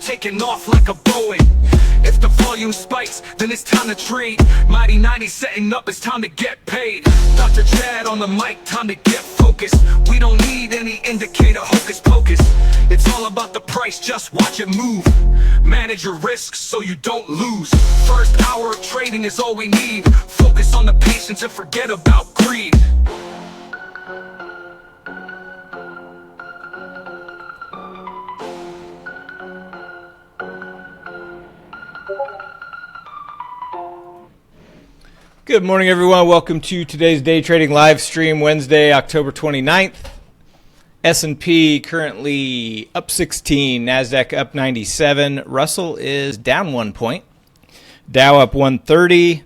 taking off like a Boeing. If the volume spikes, then it's time to trade. Mighty 90 setting up, it's time to get paid. Dr. Chad on the mic, time to get focused. We don't need any indicator, hocus pocus. It's all about the price, just watch it move. Manage your risks so you don't lose. First hour of trading is all we need. Focus on the patience and forget about greed. Good morning, everyone. Welcome to today's day trading live stream, Wednesday, October 29th. S&P currently up 16, NASDAQ up 97. Russell is down 1 point. Dow up 130.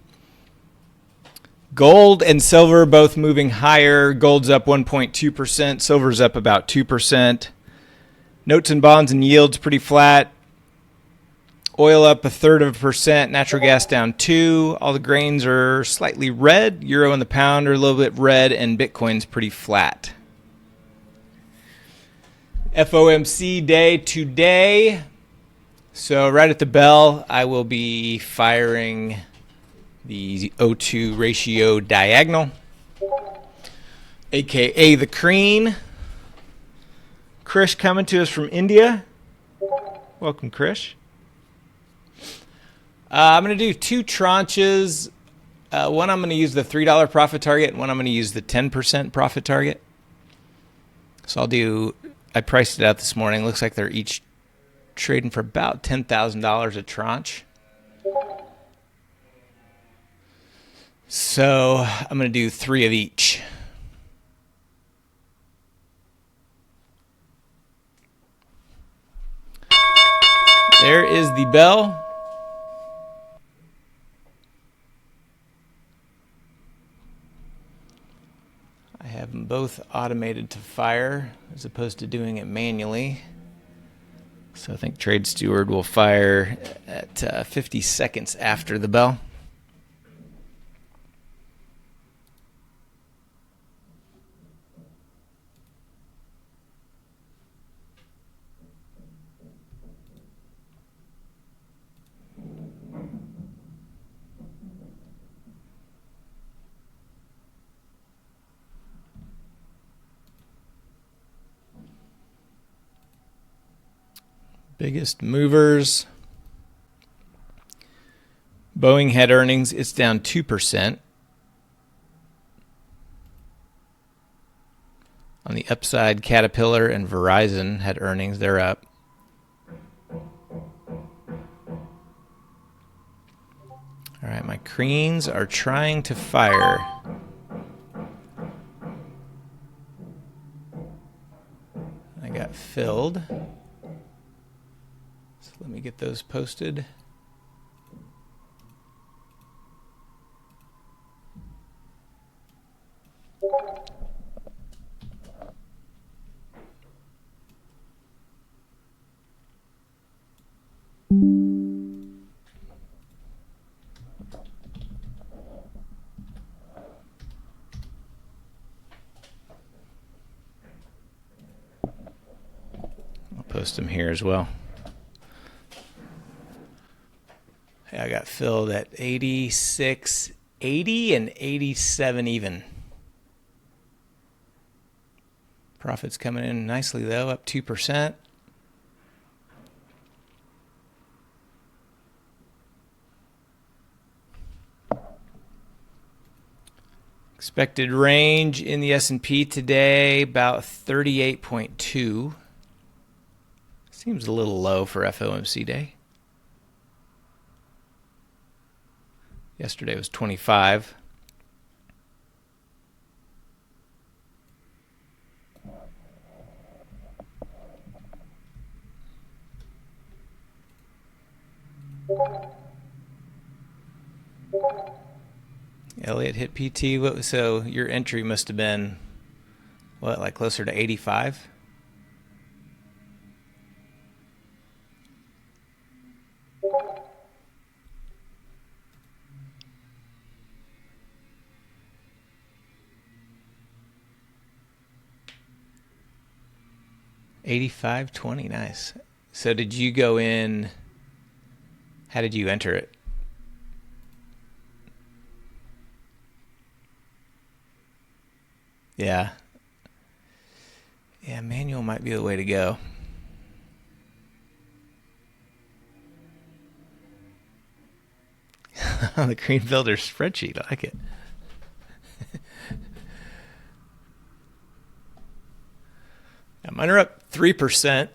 Gold and silver both moving higher. Gold's up 1.2%. Silver's up about 2%. Notes and bonds and yields pretty flat. Oil up 0.33%, natural gas down 2%. All the grains are slightly red. Euro and the pound are a little bit red, and Bitcoin's pretty flat. FOMC day today. So right at the bell, I will be firing the O2 ratio diagonal, aka the Crean. Krish coming to us from India. Welcome, Krish. I'm going to do 2 tranches. One I'm going to use the $3 profit target, and one I'm going to use the 10% profit target. So I priced it out this morning. Looks like they're each trading for about $10,000 a tranche. So I'm going to do 3 of each. There is the bell. I have them both automated to fire as opposed to doing it manually. So I think Trade Steward will fire at 50 seconds after the bell. Biggest movers. Boeing had earnings. It's down 2%. On the upside, Caterpillar and Verizon had earnings. They're up. All right, my Creans are trying to fire. I got filled. Let me get those posted. I'll post them here as well. I got filled at 86.80 and 87 even. Profits coming in nicely though, up 2%. Expected range in the S&P today about 38.2. Seems a little low for FOMC day. Yesterday was 25. Elliott hit PT. So your entry must have been, what, like closer to 85? $85.20, nice. So did you go in? How did you enter it? Yeah. Yeah, manual might be the way to go. The Green Builder spreadsheet, I like it. Mine are up 3%.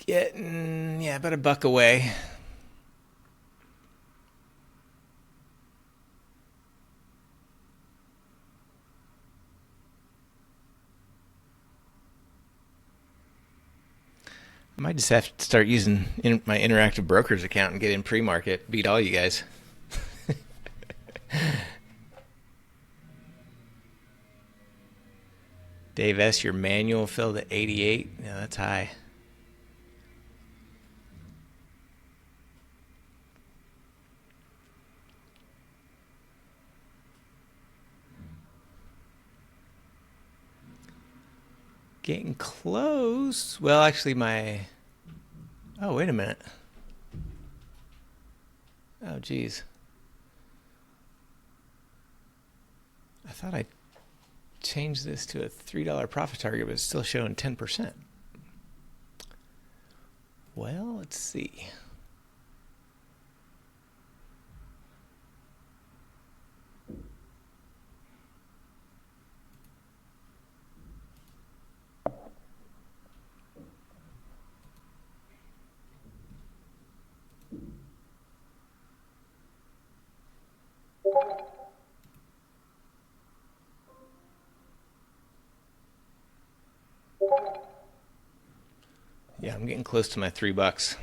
Getting, yeah, about $1 away. I might just have to start using my Interactive Brokers account and get in pre-market. Beat all you guys. Dave S., your manual filled at 88. Yeah, that's high. Getting close. Well, actually, oh, wait a minute. Oh, geez. I thought I changed this to a $3 profit target, but it's still showing 10%. Well, let's see. Yeah, I'm getting close to my $3.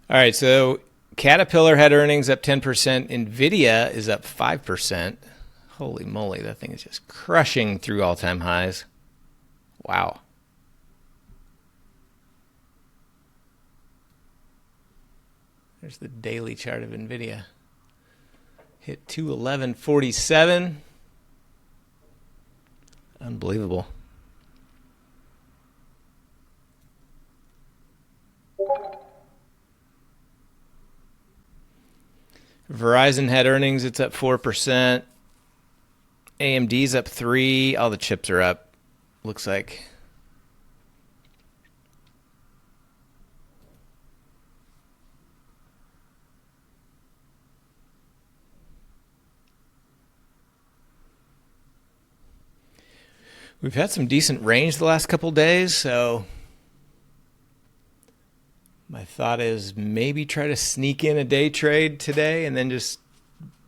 All right, so Caterpillar had earnings up 10%. NVIDIA is up 5%. Holy moly, that thing is just crushing through all-time highs. Wow. There's the daily chart of NVIDIA. Hit 211.47. Unbelievable. Verizon had earnings. It's up 4%. AMD's up 3%. All the chips are up, looks like. We've had some decent range the last couple days, so my thought is maybe try to sneak in a day trade today and then just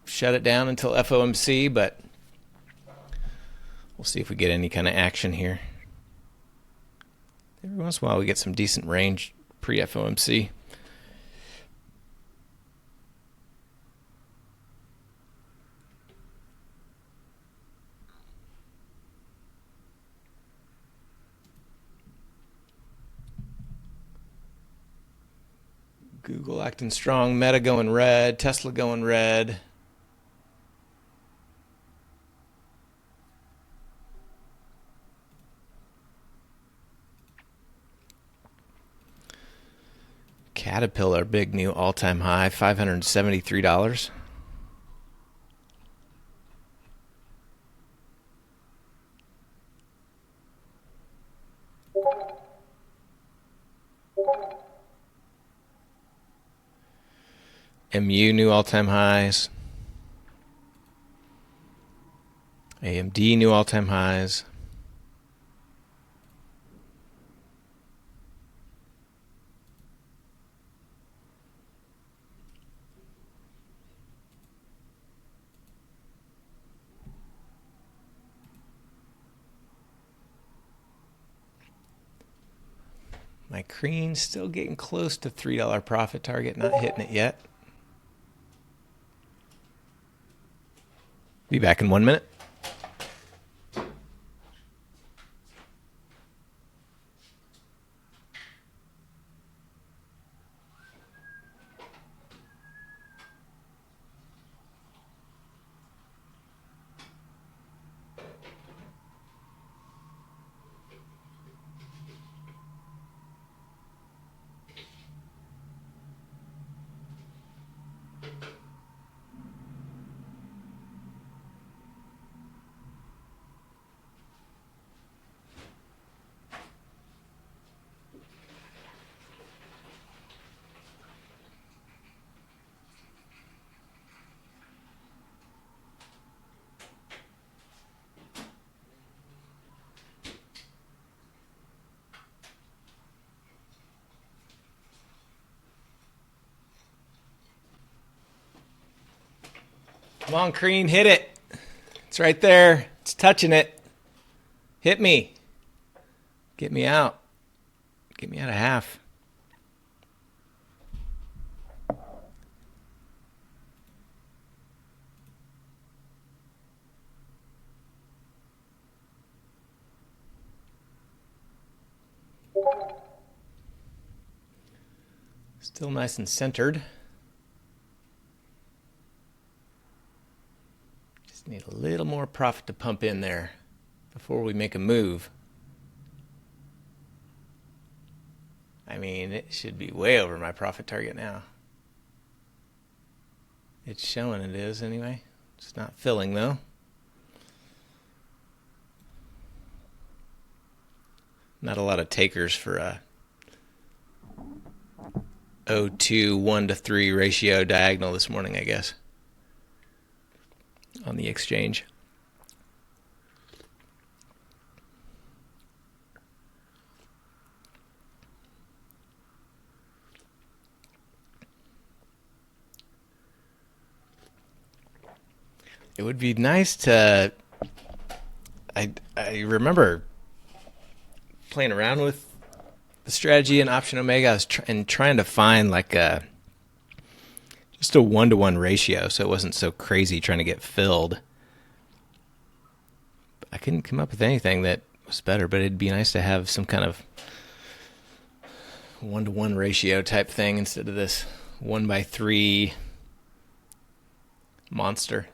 shut it down until FOMC, but we'll see if we get any kind of action here. Every once in a while we get some decent range pre-FOMC. Google acting strong, Meta going red, Tesla going red. Caterpillar, big new all-time high, $573. MU new all-time highs. AMD new all-time highs. My Crean's still getting close to $3 profit target, not hitting it yet. Be back in 1 minute. Come on, Crean, hit it. It's right there. It's touching it. Hit me. Get me out. Get me out of half. Still nice and centered. Just need a little more profit to pump in there before we make a move. I mean, it should be way over my profit target now. It's showing it is anyway. It's not filling though. Not a lot of takers for a 0.2 1-to-3 ratio diagonal this morning, I guess, on the exchange. It would be nice to. I remember playing around with the strategy in Option Omega. I was trying to find like just a 1-to-1 ratio, so it wasn't so crazy trying to get filled. I couldn't come up with anything that was better, but it'd be nice to have some kind of 1-to-1 ratio type thing instead of this 1/3 monster.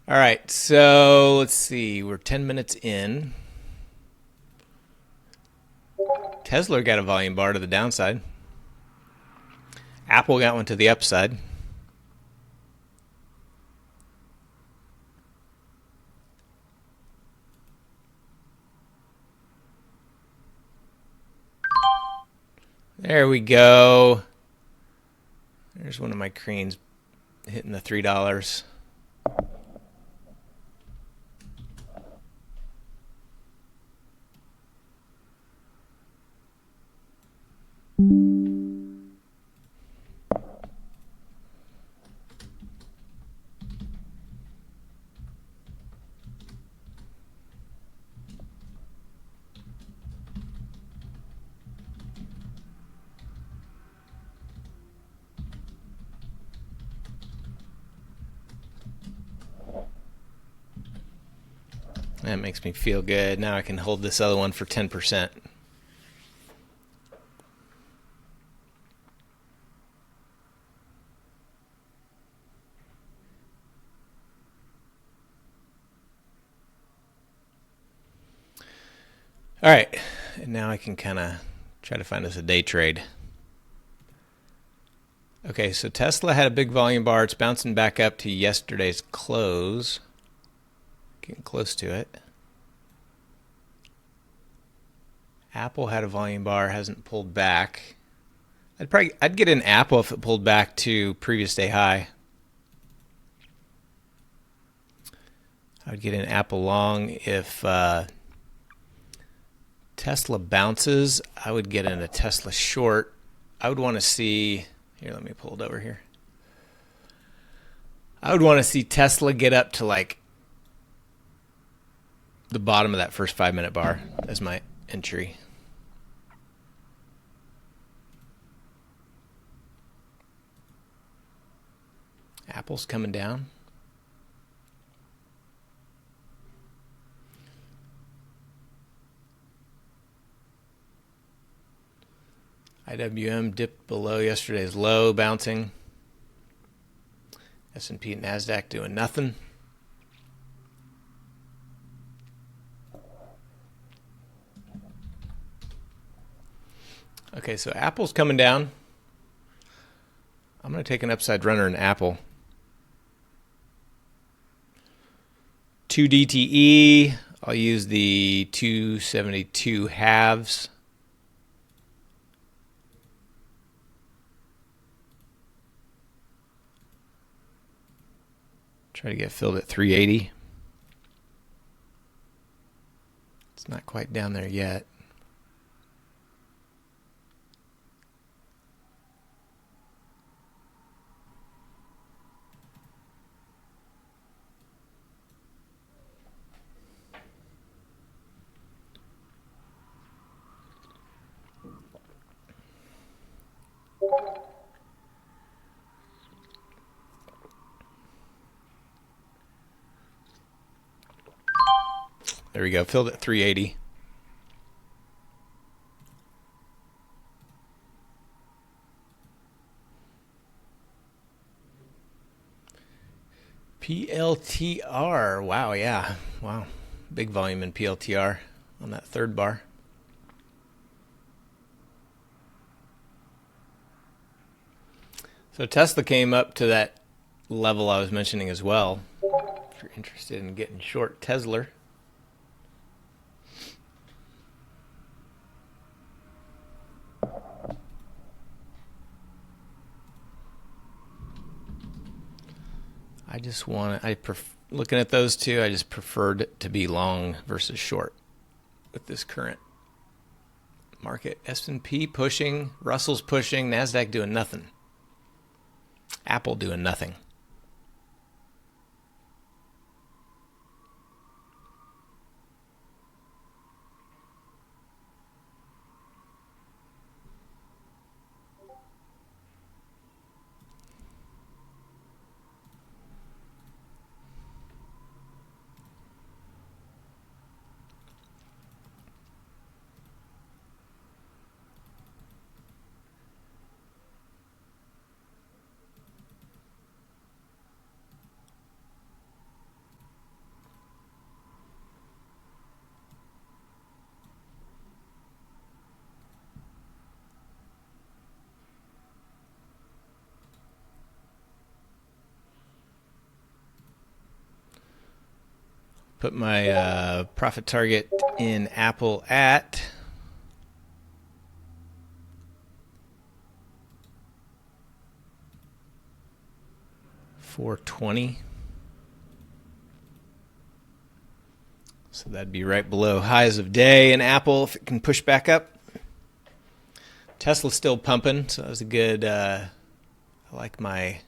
All right, so let's see. We're 10 minutes in. Tesla got a volume bar to the downside. Apple got one to the upside. There we go. There's one of my creams hitting the $3. That makes me feel good. Now I can hold this other one for 10%. All right, and now I can kind of try to find us a day trade. Okay, so Tesla had a big volume bar. It's bouncing back up to yesterday's close. Getting close to it. Apple had a volume bar, hasn't pulled back. I'd get in Apple if it pulled back to previous day high. I would get in Apple long if Tesla bounces. I would get in a Tesla short. I would want to see, here, let me pull it over here. I would want to see Tesla get up to like the bottom of that first 5-minute bar as my entry. Apple's coming down. IWM dipped below yesterday's low, bouncing. S&P and NASDAQ doing nothing. Okay, so Apple's coming down. I'm going to take an upside runner in Apple. 2 DTE. I'll use the 272 halves. Try to get filled at 380. It's not quite down there yet. There we go. Filled at 380. PLTR. Wow, yeah. Wow. Big volume in PLTR on that third bar. So Tesla came up to that level I was mentioning as well. If you're interested in getting short Tesla. Looking at those two, I just preferred it to be long versus short with this current market. S&P pushing, Russell's pushing, NASDAQ doing nothing. Apple doing nothing. Put my profit target in Apple at $420. So that'd be right below highs of day. And Apple, if it can push back up. Tesla's still pumping, so that was a good, I like my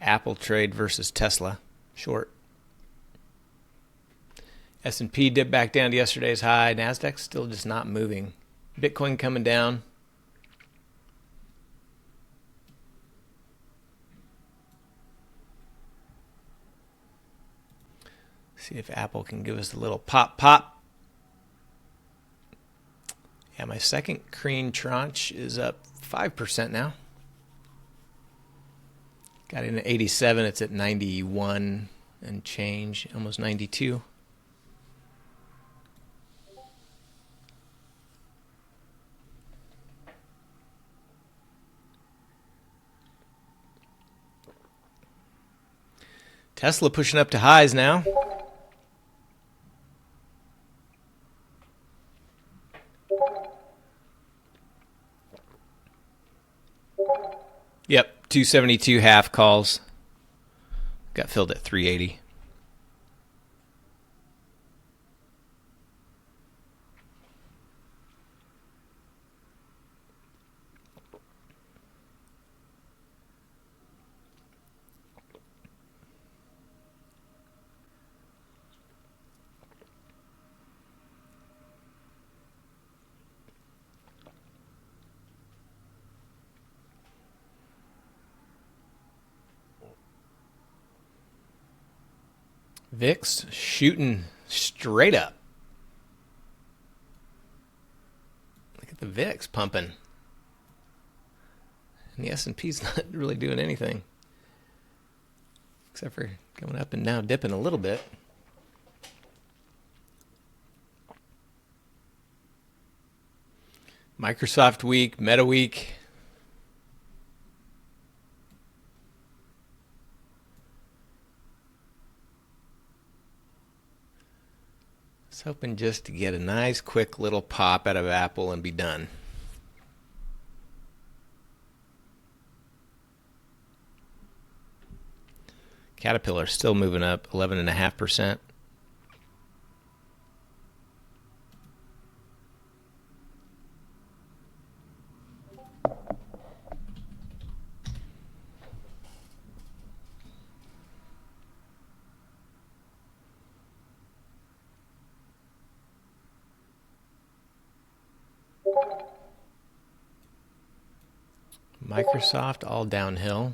Apple trade versus Tesla short. S&P dipped back down to yesterday's high. NASDAQ's still just not moving. Bitcoin coming down. See if Apple can give us a little pop. Yeah, my second green tranche is up 5% now. Got in at 87. It's at 91 and change, almost 92. Tesla pushing up to highs now. Yep, 272 half calls. Got filled at 380. VIX shooting straight up. Look at the VIX pumping. And the S&P's not really doing anything. Except for going up and now dipping a little bit. Microsoft week, Meta week. I was hoping just to get a nice quick little pop out of Apple and be done. Caterpillar still moving up 11.5%. Microsoft all downhill.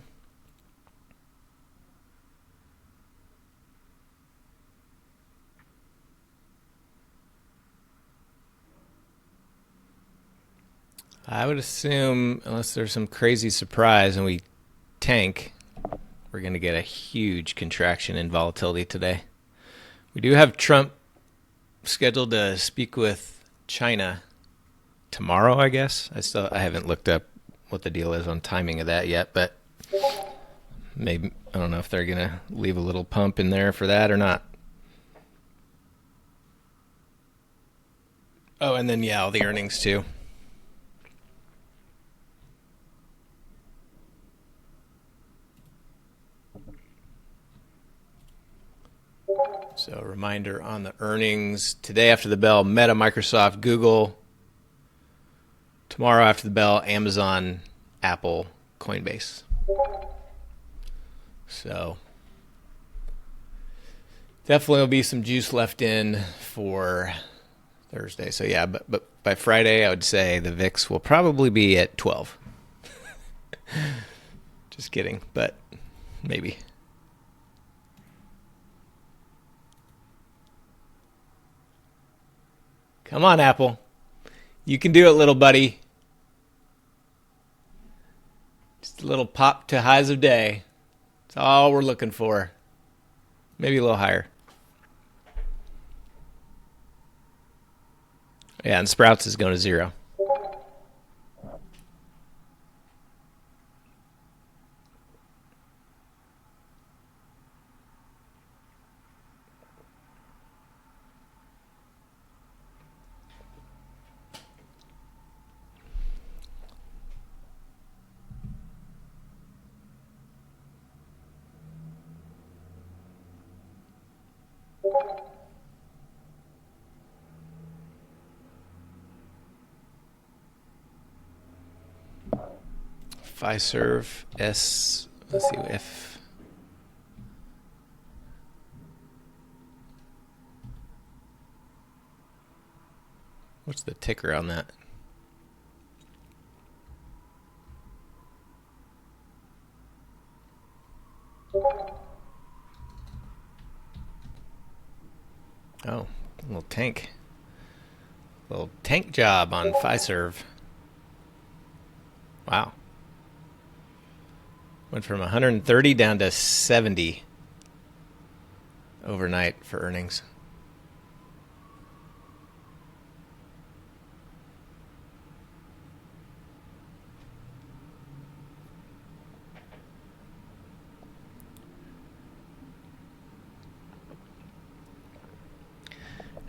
I would assume, unless there's some crazy surprise and we tank, we're going to get a huge contraction in volatility today. We do have Trump scheduled to speak with China tomorrow, I guess. I haven't looked up what the deal is on timing of that yet, but maybe I don't know if they're going to leave a little pump in there for that or not. Oh, and then all the earnings too. So a reminder on the earnings today after the bell: Meta, Microsoft, Google. Tomorrow after the bell: Amazon, Apple, Coinbase. So definitely will be some juice left in for Thursday. So yeah, but by Friday I would say the VIX will probably be at 12. Just kidding, but maybe. Come on, Apple. You can do it, little buddy. Just a little pop to highs of day. That's all we're looking for. Maybe a little higher. Yeah, and Sprouts is going to 0. Fiserv S. Let's see if. What's the ticker on that? Oh, a little tank. Little tank job on Fiserv. Wow. Went from 130 down to 70 overnight for earnings.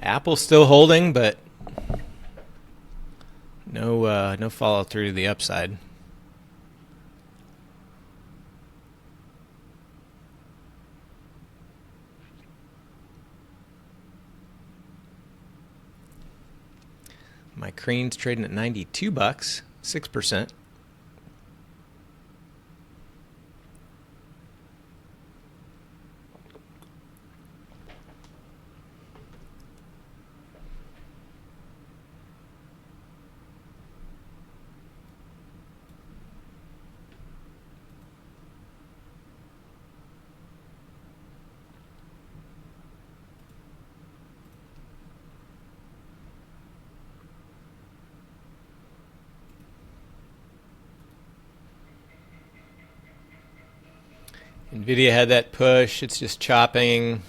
Apple's still holding, but no follow through to the upside. My Crean's trading at $92, 6%. Nvidia had that push. It's just chopping.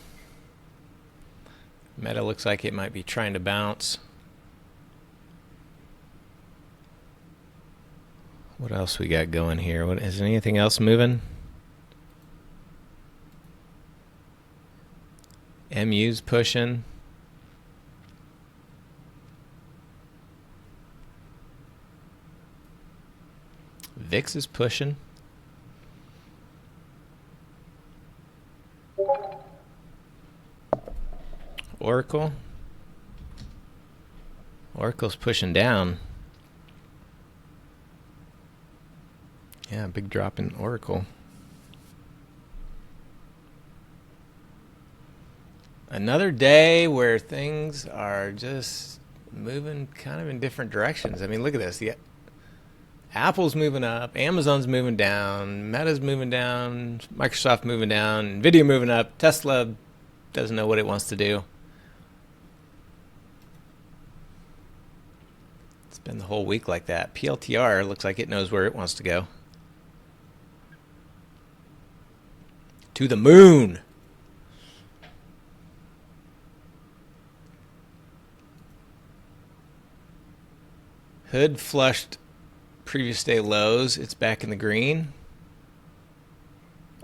Meta looks like it might be trying to bounce. What else we got going here? Is anything else moving? MU's pushing. VIX is pushing. Oracle's pushing down. Yeah, big drop in Oracle. Another day where things are just moving kind of in different directions. I mean, look at this. The Apple's moving up, Amazon's moving down, Meta's moving down, Microsoft moving down, Nvidia moving up, Tesla doesn't know what it wants to do. It's been the whole week like that. PLTR looks like it knows where it wants to go. To the moon. Hood flushed previous day lows. It's back in the green.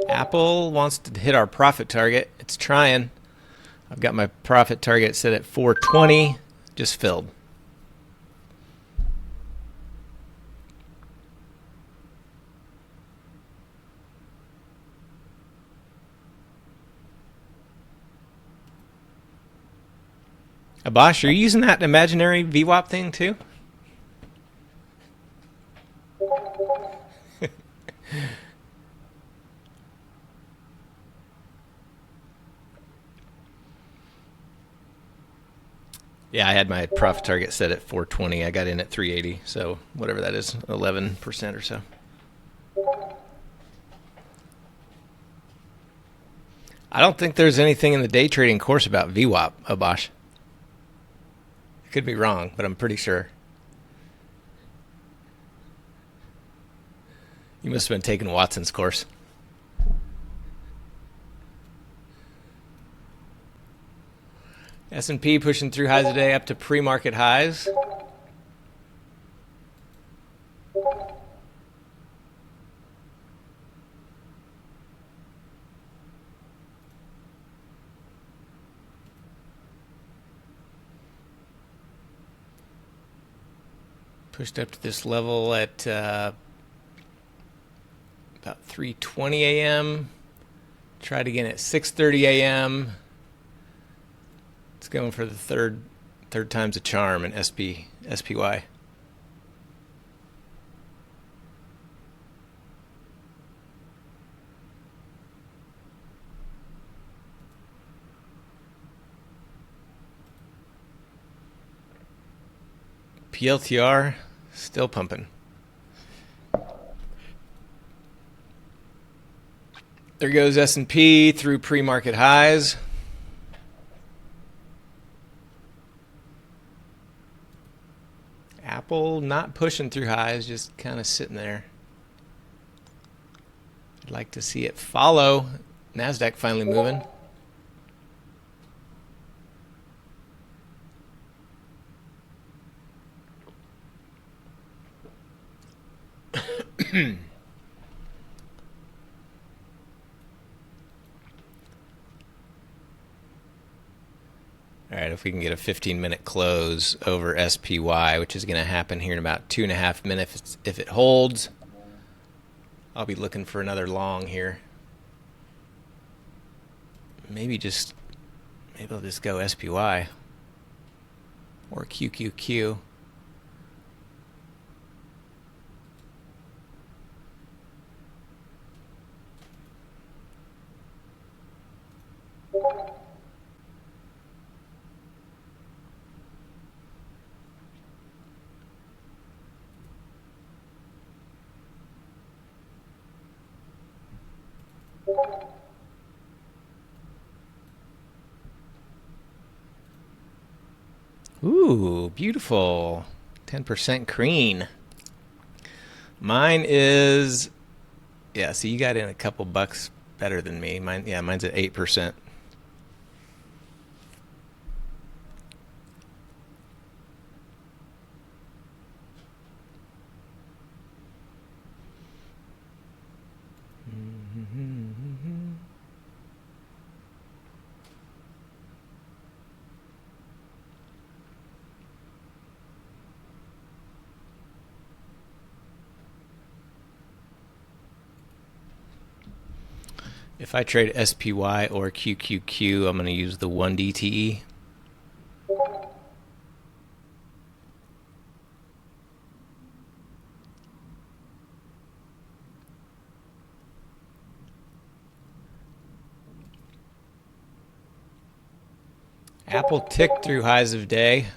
Apple wants to hit our profit target. It's trying. I've got my profit target set at 420. Just filled. Abosh, are you using that imaginary VWAP thing too? Yeah, I had my profit target set at 420. I got in at 380, so whatever that is, 11% or so. I don't think there's anything in the day trading course about VWAP, Abosh. I could be wrong, but I'm pretty sure. You must have been taking Watson's course. S&P pushing through highs today up to pre-market highs. Pushed up to this level at about 3:20 a.m. Tried again at 6:30 a.m. It's going for the third time's a charm in SPY. PLTR still pumping. There goes S&P through pre-market highs. Apple not pushing through highs, just kind of sitting there. I'd like to see it follow. NASDAQ finally moving. All right, if we can get a 15-minute close over SPY, which is going to happen here in about 2.5 minutes. If it holds, I'll be looking for another long here. Maybe I'll just go SPY or QQQ. Ooh, beautiful. 10% green. Mine is, yeah, so you got in a couple bucks better than me. Mine's at 8%. If I trade SPY or QQQ, I'm going to use the 1DTE. Apple ticked through highs of day.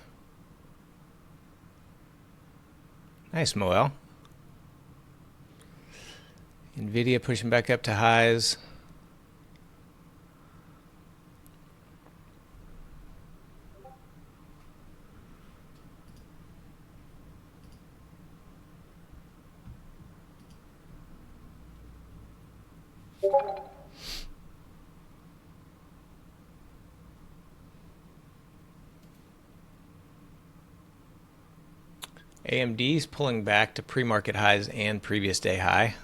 Nice, Moel. Nvidia pushing back up to highs. AMD is pulling back to pre-market highs and previous day high.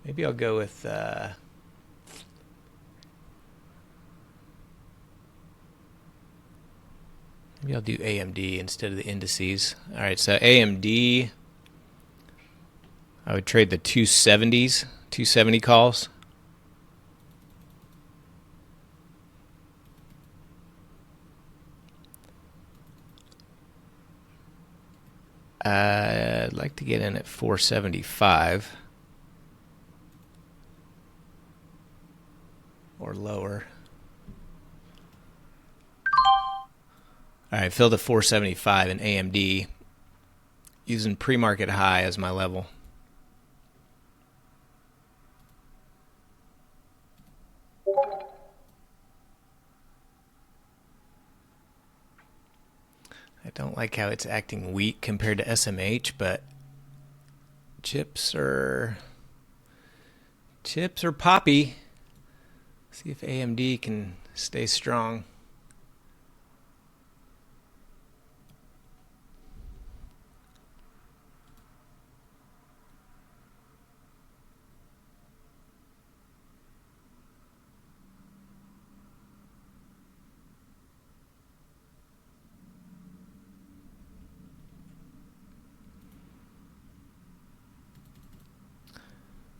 Maybe I'll go with maybe I'll do AMD instead of the indices. All right, so AMD, I would trade the 270 calls. I'd like to get in at 475 or lower. All right, fill the 475 in AMD using pre-market high as my level. I don't like how it's acting weak compared to SMH, but chips are poppy. See if AMD can stay strong.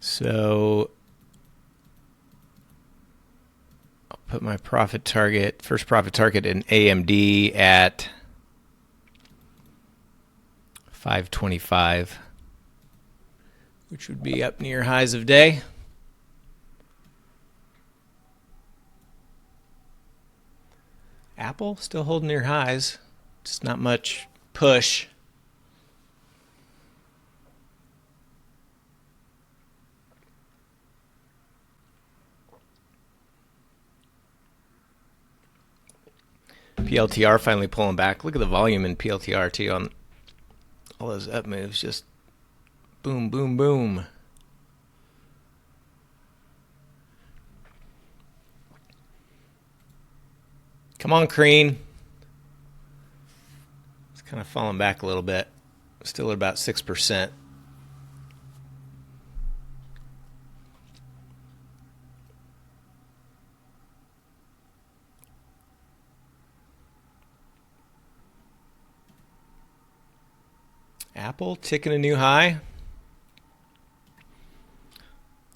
So I'll put my profit target, first profit target in AMD at 525, which would be up near highs of day. Apple still holding near highs, just not much push. PLTR finally pulling back. Look at the volume in PLTR too on all those up moves. Just boom, boom, boom. Come on, Crean. It's kind of falling back a little bit. Still at about 6%. Apple ticking a new high.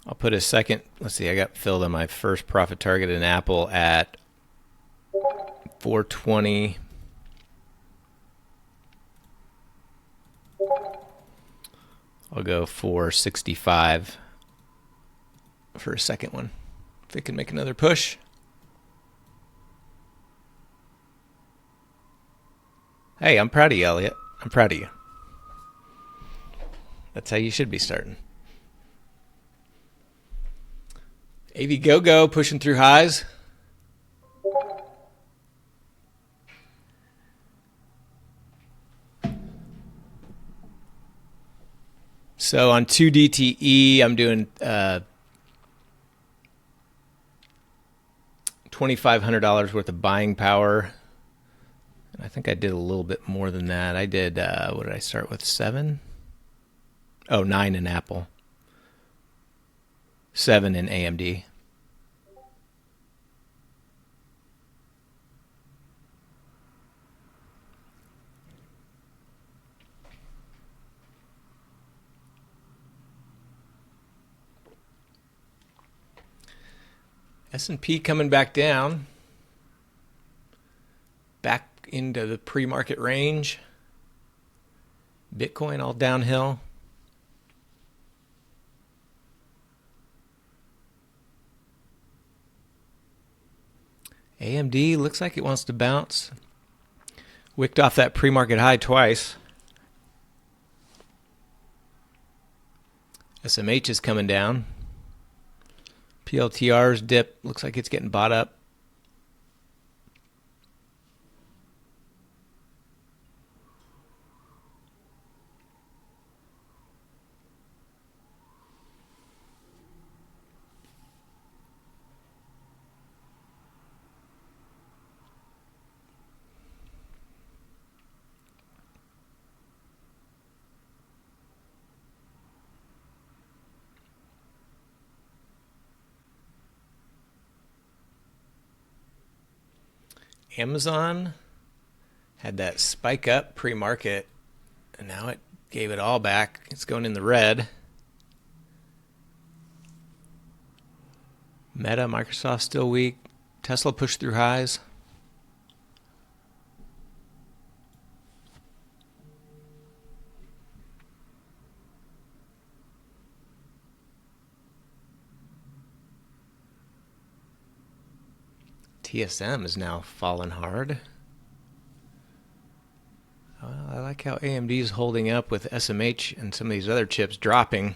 I'll put a second. Let's see, I got filled on my first profit target in Apple at 420. I'll go 465 for a second one. If it can make another push. Hey, I'm proud of you, Elliot. I'm proud of you. That's how you should be starting. AV Go-Go pushing through highs. So on 2DTE, I'm doing $2,500 worth of buying power. And I think I did a little bit more than that. I did, what did I start with, 7? Oh, 9 in Apple. 7 in AMD. S&P coming back down. Back into the pre-market range. Bitcoin all downhill. AMD looks like it wants to bounce. Wicked off that pre-market high twice. SMH is coming down. PLTR's dip. Looks like it's getting bought up. Amazon had that spike up pre-market, and now it gave it all back. It's going in the red. Meta, Microsoft still weak. Tesla pushed through highs. TSM is now falling hard. Well, I like how AMD is holding up with SMH and some of these other chips dropping.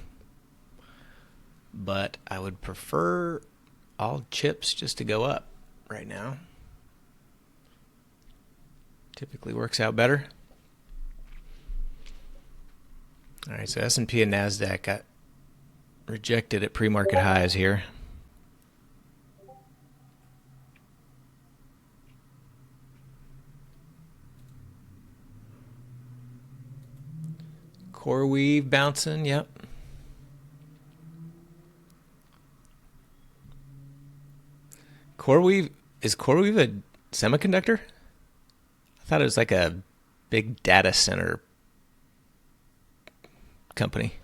But I would prefer all chips just to go up right now. Typically works out better. All right, so S&P and NASDAQ got rejected at pre-market highs here. CoreWeave bouncing, yep. Is CoreWeave a semiconductor? I thought it was like a big data center company.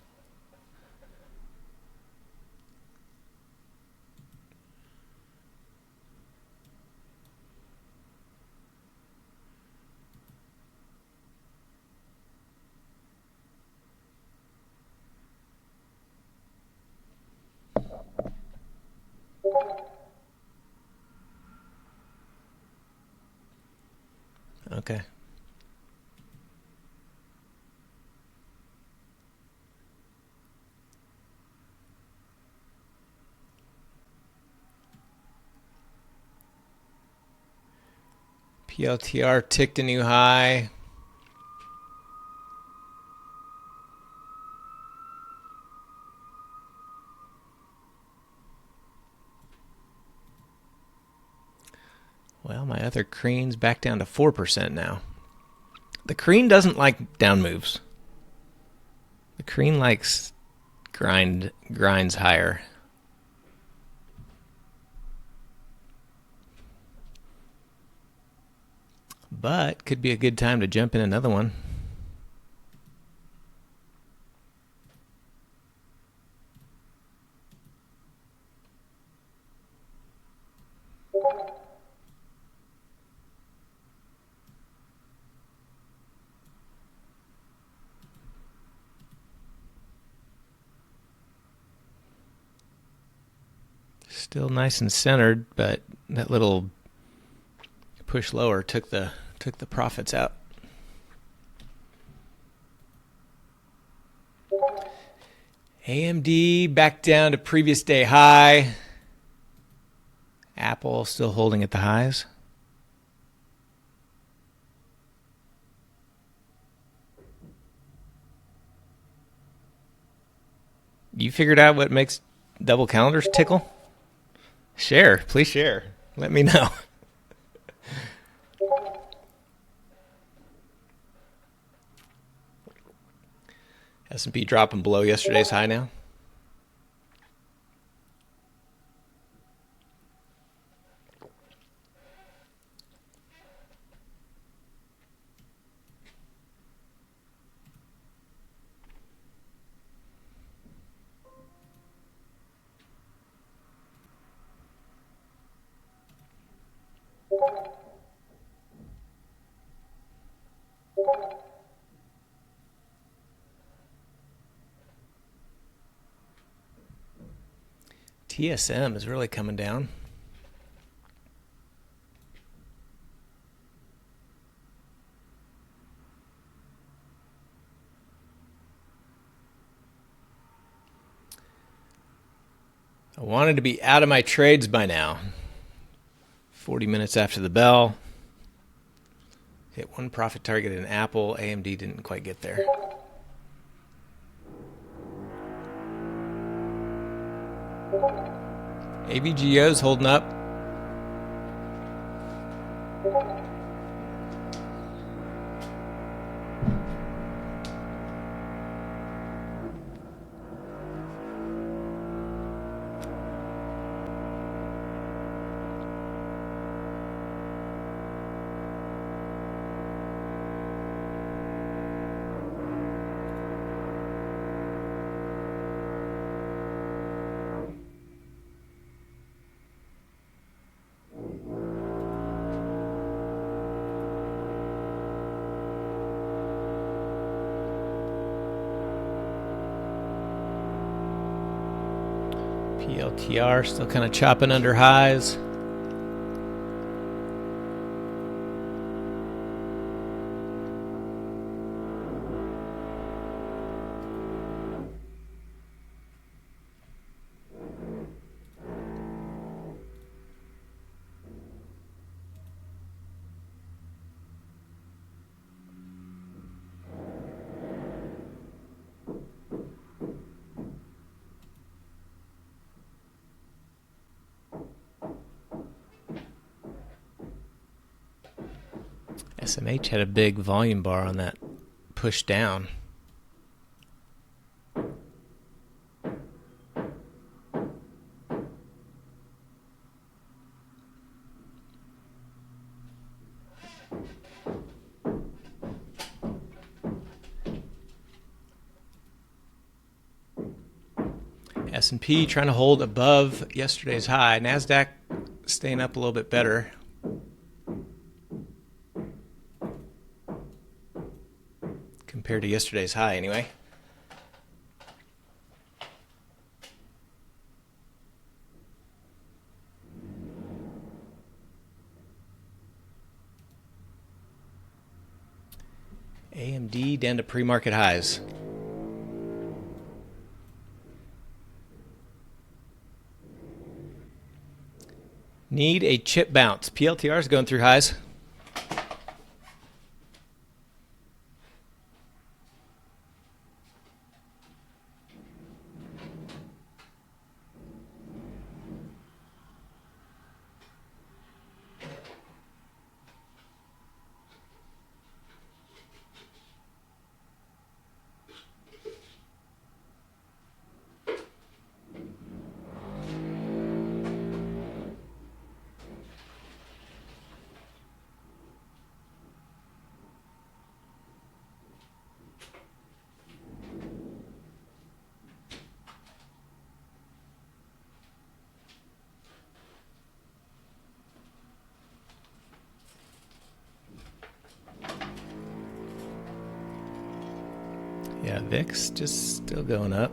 Okay. PLTR ticked a new high. Well, my other Crean's back down to 4% now. The Crean doesn't like down moves. The Crean likes grinds higher. But could be a good time to jump in another one. Still nice and centered, but that little push lower took the profits out. AMD back down to previous day high. Apple still holding at the highs. You figured out what makes double calendars tickle? Share, please share. Let me know. S&P dropping below yesterday's high now. TSM is really coming down. wanted to be out of my trades by now. 40 minutes after the bell. Hit one profit target in Apple. AMD didn't quite get there. AVGO's holding up. PLTR still kind of chopping under highs. SMH had a big volume bar on that push down. S&P trying to hold above yesterday's high. NASDAQ staying up a little bit better. Compared to yesterday's high, anyway. AMD down to pre-market highs. Need a chip bounce. PLTR is going through highs. Yeah, VIX just still going up.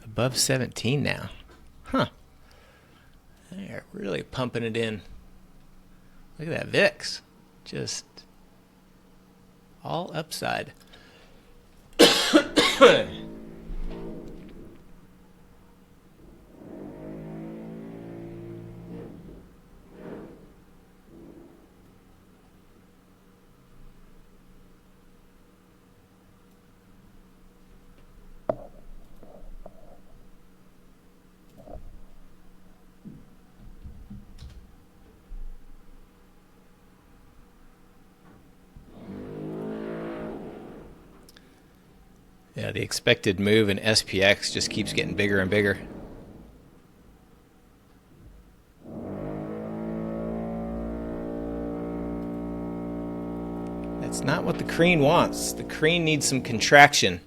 Above 17 now. Huh. They're really pumping it in. Look at that VIX. Just all upside. Yeah, the expected move in SPX just keeps getting bigger and bigger. That's not what the crean wants. The crean needs some contraction.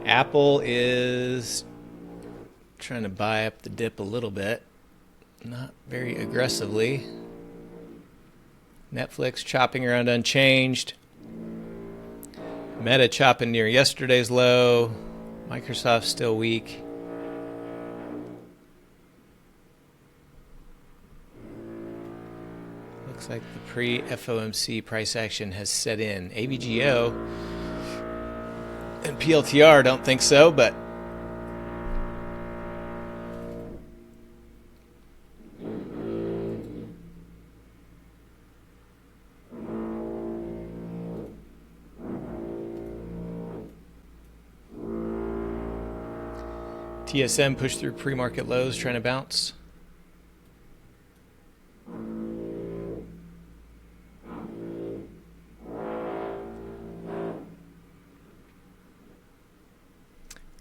Apple is trying to buy up the dip a little bit, not very aggressively. Netflix chopping around unchanged. Meta chopping near yesterday's low. Microsoft still weak. Looks like the pre-FOMC price action has set in. AVGO and PLTR don't think so, but TSM pushed through pre-market lows, trying to bounce.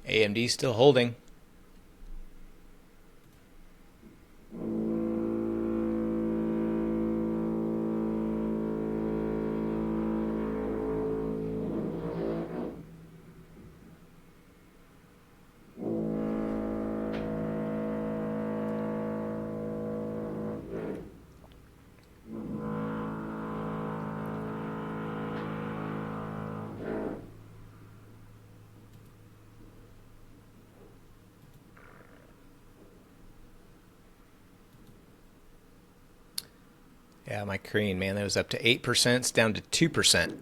AMD still holding. Yeah, my Korean, man, that was up to 8%. It's down to 2%.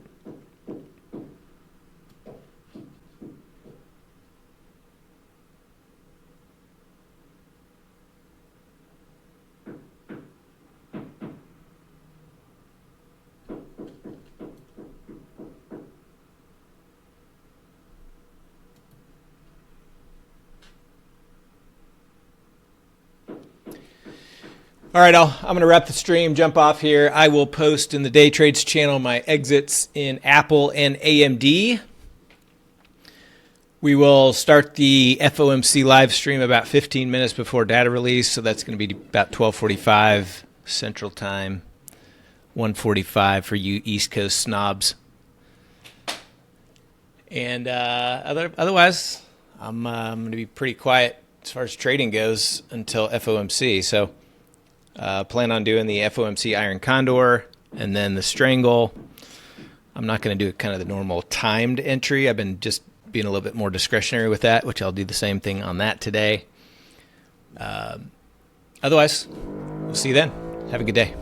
All right, I'm going to wrap the stream, jump off here. I will post in the Day Trades channel my exits in Apple and AMD. We will start the FOMC live stream about 15 minutes before data release, so that's going to be about 12:45 Central Time, 1:45 for you East Coast snobs. And otherwise, I'm going to be pretty quiet as far as trading goes until FOMC. So plan on doing the FOMC Iron Condor and then the Strangle. I'm not going to do kind of the normal timed entry. I've been just being a little bit more discretionary with that, which I'll do the same thing on that today. Otherwise, we'll see you then. Have a good day.